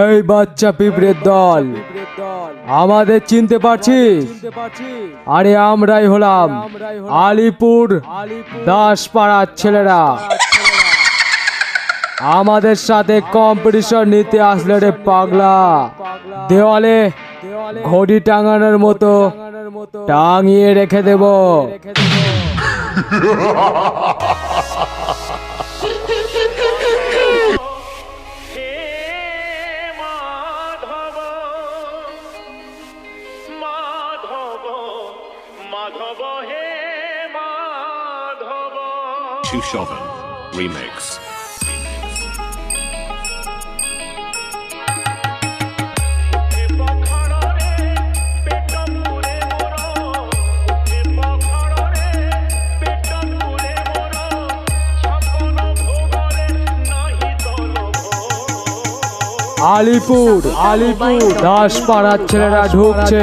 এই বাচ্চা পিঁপড়ের দল, আমাদের চিনতে পারছিস? আরে আমরাই হলাম আলিপুর দাসপাড়ার ছেলেরা। আমাদের সাথে কম্পিটিশন নিতে আসলে রে পাগলা, দেওয়ালে ঘড়ি টাঙানোর মতো টাঙিয়ে রেখে দেব। Shushovan Remix. আলিপুর দাসপাড়ার ছেলেরা ঢুকছে,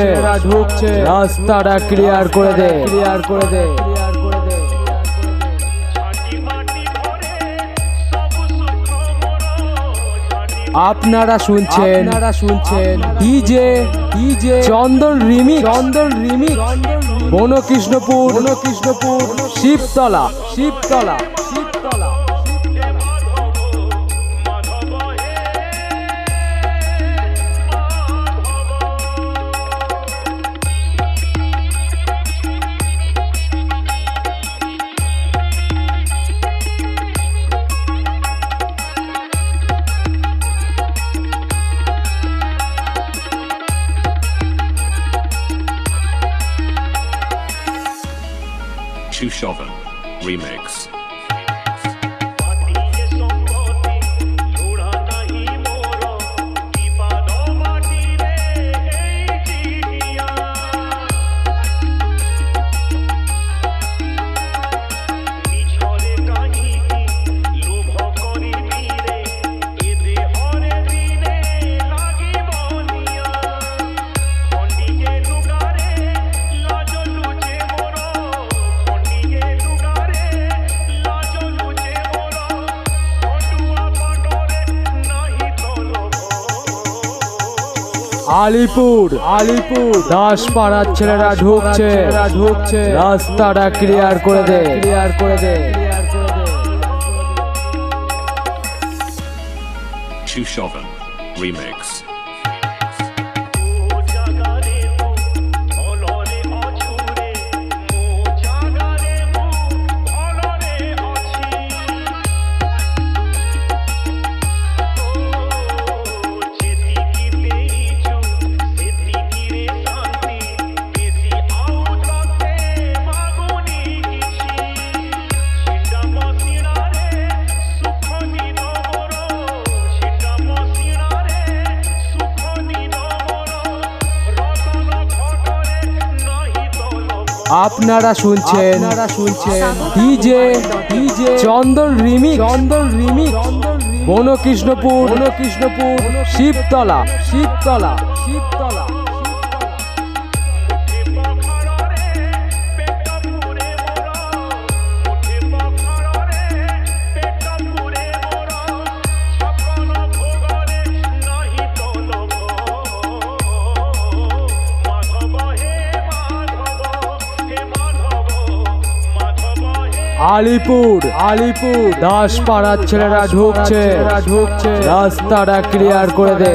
রাস্তাটা ক্লিয়ার করে দে। আপনারা শুনছেন DJ Chandan remix Bonkrishnapur Shibtala. Shushovan Remix. Alipur দাসপাড়ার ছেলেরা ঢুকছে, রাস্তাটা ক্লিয়ার করে দে। Shushovan Remix. আপনারা শুনছেন ডিজে চন্দন রিমিক্স বনকৃষ্ণপুর শিবতলা। আলিপুর দাসপাড়ার ছেলেরা ঢুকছে, রাস্তাটা ক্লিয়ার করে দে।